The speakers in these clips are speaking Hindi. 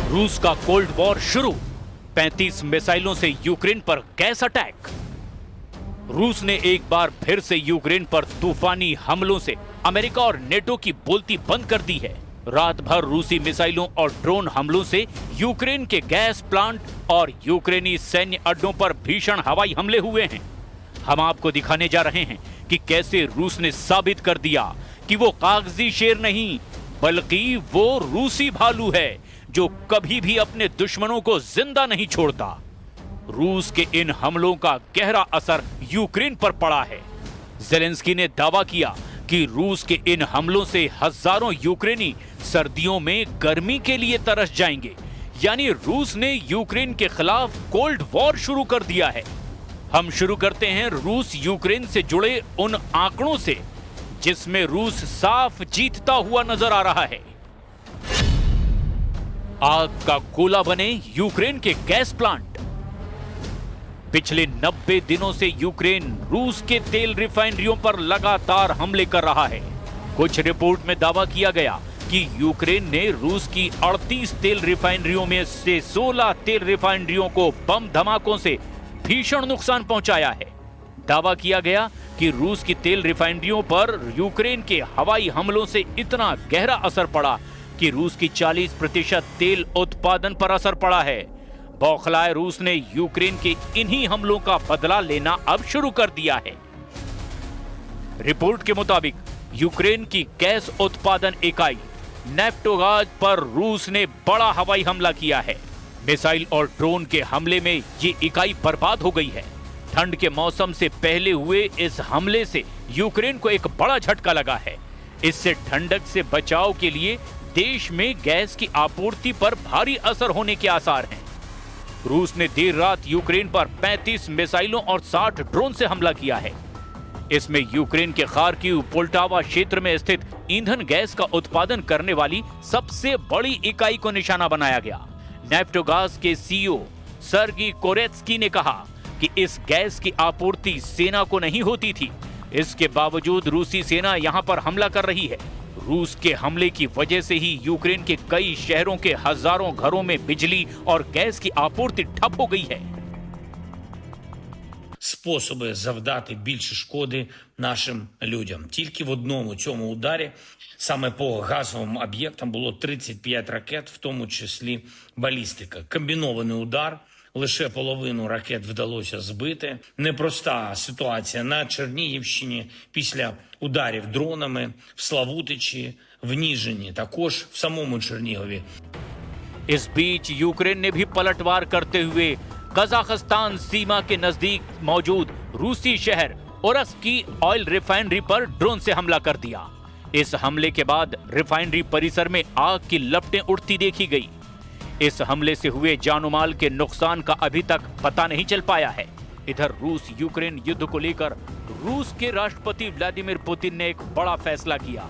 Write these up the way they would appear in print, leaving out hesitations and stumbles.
रूस का कोल्ड वॉर शुरू, 35 मिसाइलों से यूक्रेन पर गैस अटैक। रूस ने एक बार फिर से यूक्रेन पर तूफानी हमलों से अमेरिका और नेटो की बोलती बंद कर दी है। रात भर रूसी मिसाइलों और ड्रोन हमलों से यूक्रेन के गैस प्लांट और यूक्रेनी सैन्य अड्डों पर भीषण हवाई हमले हुए हैं। हम आपको दिखाने जा रहे हैं कि कैसे रूस ने साबित कर दिया कि वो कागजी शेर नहीं बल्कि वो रूसी भालू है जो कभी भी अपने दुश्मनों को जिंदा नहीं छोड़ता। रूस के इन हमलों का गहरा असर यूक्रेन पर पड़ा है। ज़ेलेंस्की ने दावा किया कि रूस के इन हमलों से हजारों यूक्रेनी सर्दियों में गर्मी के लिए तरस जाएंगे। यानी रूस ने यूक्रेन के खिलाफ कोल्ड वॉर शुरू कर दिया है। हम शुरू करते हैं रूस यूक्रेन से जुड़े उन आंकड़ों से जिसमें रूस साफ जीतता हुआ नजर आ रहा है। आग का गोला बने यूक्रेन के गैस प्लांट। पिछले 90 दिनों से यूक्रेन रूस के तेल रिफाइनरियों पर लगातार हमले कर रहा है। कुछ रिपोर्ट में दावा किया गया कि यूक्रेन ने रूस की 38 तेल रिफाइनरियों में से 16 तेल रिफाइनरियों को बम धमाकों से भीषण नुकसान पहुंचाया है। दावा किया गया कि रूस की तेल रिफाइनरियों पर यूक्रेन के हवाई हमलों से इतना गहरा असर पड़ा कि रूस की 40% तेल उत्पादन पर असर पड़ा है। बौखलाए रूस ने यूक्रेन के इन्हीं हमलों का बदला लेना अब शुरू कर दिया है। रिपोर्ट के मुताबिक यूक्रेन की गैस उत्पादन इकाई नेफ्टोगाज पर रूस ने बड़ा हवाई हमला किया है। मिसाइल और ड्रोन के हमले में ये इकाई बर्बाद हो गई है। ठंड के मौसम से पहले हुए इस हमले से यूक्रेन को एक बड़ा झटका लगा है। इससे ठंडक से बचाव के लिए देश में गैस की आपूर्ति पर भारी असर होने के आसार हैं। रूस ने देर रात यूक्रेन पर 35 मिसाइलों और 60 ड्रोन से हमला किया है। इसमें यूक्रेन के खार्किव पोल्टावा क्षेत्र में स्थित ईंधन गैस का उत्पादन करने वाली सबसे बड़ी इकाई को निशाना बनाया गया। नेफ्टोगाज के सीईओ सर्गी कोरेत्स्की ने कहा कि इस गैस की आपूर्ति सेना को नहीं होती थी। इसके बावजूद रूसी सेना यहां पर हमला कर रही है। रूस के हमले की वजह से ही यूक्रेन के कई शहरों के हजारों घरों में बिजली और गैस की आपूर्ति ठप हो गई है। Способи завдати більше шкоди нашим людям. Тільки в одному цьому ударі, саме по газовим об'єктам, було 35 ракет, в тому числі балістика. Комбінований удар, лише половину ракет вдалося збити. Непроста ситуація на Чернігівщині після ударів дронами, в Славутичі, в Ніжині, також в самому Чернігові. इस बीच यूक्रेन ने भी पलटवार करते हुए कजाकिस्तान सीमा के नजदीक मौजूद रूसी शहर ओरस्क की ऑयल रिफाइनरी पर ड्रोन से हमला कर दिया। इस हमले के बाद रिफाइनरी परिसर में आग की लपटें उठती देखी गई। इस हमले से हुए जानमाल के नुकसान का अभी तक पता नहीं चल पाया है। इधर रूस यूक्रेन युद्ध को लेकर रूस के राष्ट्रपति व्लादिमीर पुतिन ने एक बड़ा फैसला किया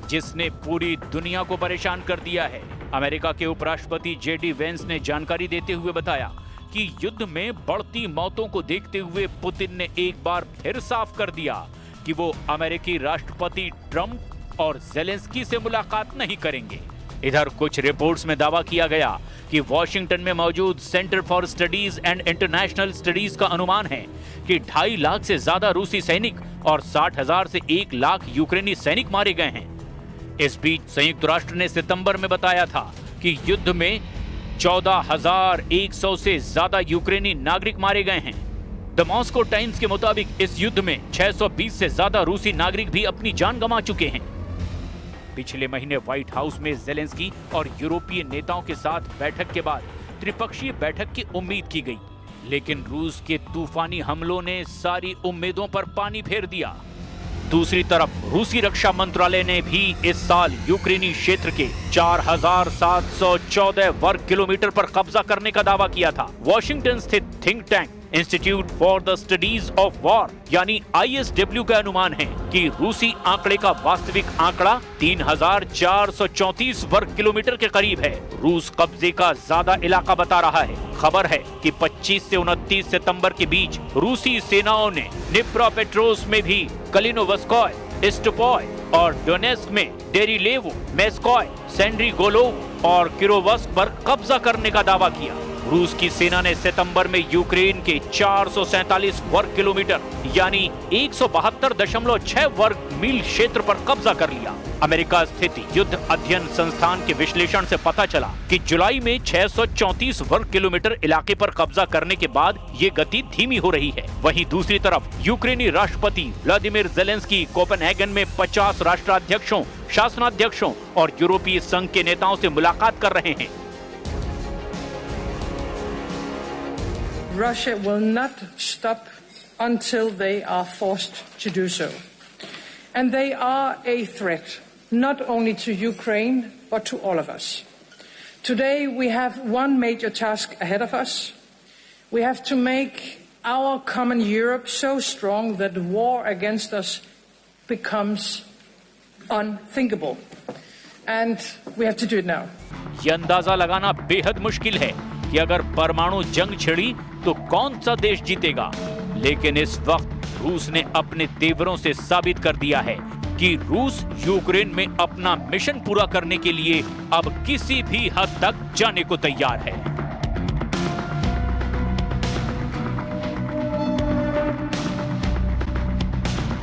जिसने पूरी दुनिया को परेशान कर दिया है। अमेरिका के उपराष्ट्रपति जेडी वेंस ने जानकारी देते हुए बताया कि युद्ध में बढ़ती मौतों को देखते हुए पुतिन ने एक बार फिर साफ कर दिया कि वो अमेरिकी राष्ट्रपति ट्रंप और ज़ेलेंस्की से मुलाकात नहीं करेंगे। इधर कुछ रिपोर्ट्स में दावा किया गया कि वॉशिंगटन में मौजूद centre for studies and international studies का अनुमान है कि 2.5 लाख से ज्यादा रूसी सैनिक और 60,000 से 1 लाख यूक्रेनी सैनिक मारे गए हैं। इस बीच संयुक्त राष्ट्र ने सितंबर में बताया था कि युद्ध में 14,100 से ज्यादा यूक्रेनी नागरिक मारे गए हैं। द मॉस्को टाइम्स के मुताबिक इस युद्ध में 620 से ज्यादा रूसी नागरिक भी अपनी जान गंवा चुके हैं। पिछले महीने व्हाइट हाउस में ज़ेलेंस्की और यूरोपीय नेताओं के साथ बैठक के बाद त्रिपक्षीय बैठक की उम्मीद की गई, लेकिन रूस के तूफानी हमलों ने सारी उम्मीदों पर पानी फेर दिया। दूसरी तरफ रूसी रक्षा मंत्रालय ने भी इस साल यूक्रेनी क्षेत्र के 4,714 वर्ग किलोमीटर पर कब्जा करने का दावा किया था। वॉशिंगटन स्थित think tank institute for the studies of war यानी ISW का अनुमान है कि रूसी आंकड़े का वास्तविक आंकड़ा 3,434 वर्ग किलोमीटर के करीब है। रूस कब्जे का ज्यादा इलाका बता रहा है। खबर है कि 25 से 29 सितंबर के बीच रूसी सेनाओं ने निप्रोपेट्रोव्स्क में भी कलिनोवस्कोय, स्टुपोय और डोनेस्क में डेरिलेवो, मेस्कॉय, सेंड्रीगोलोव और किरोवस्क पर कब्जा करने का दावा किया। रूस की सेना ने सितंबर में यूक्रेन के 447 वर्ग किलोमीटर यानी 172.6 वर्ग मील क्षेत्र पर कब्जा कर लिया। अमेरिका स्थित युद्ध अध्ययन संस्थान के विश्लेषण से पता चला कि जुलाई में 634 वर्ग किलोमीटर इलाके पर कब्जा करने के बाद ये गति धीमी हो रही है। वहीं दूसरी तरफ यूक्रेनी राष्ट्रपति व्लादिमीर ज़ेलेंस्की कोपेनहेगन में 50 राष्ट्राध्यक्षों, शासनाध्यक्षों और यूरोपीय संघ के नेताओं से मुलाकात कर रहे हैं। Russia will not stop until they are forced to do so. And they are a threat, not only to Ukraine, but to all of us. Today we have one major task ahead of us. We have to make our common Europe so strong that war against us becomes unthinkable. And we have to do it now. ये अंदाजा लगाना बेहद मुश्किल है कि अगर परमाणु जंग छिड़ी तो कौन सा देश जीतेगा, लेकिन इस वक्त रूस ने अपने तेवरों से साबित कर दिया है कि रूस यूक्रेन में अपना मिशन पूरा करने के लिए अब किसी भी हद तक जाने को तैयार है।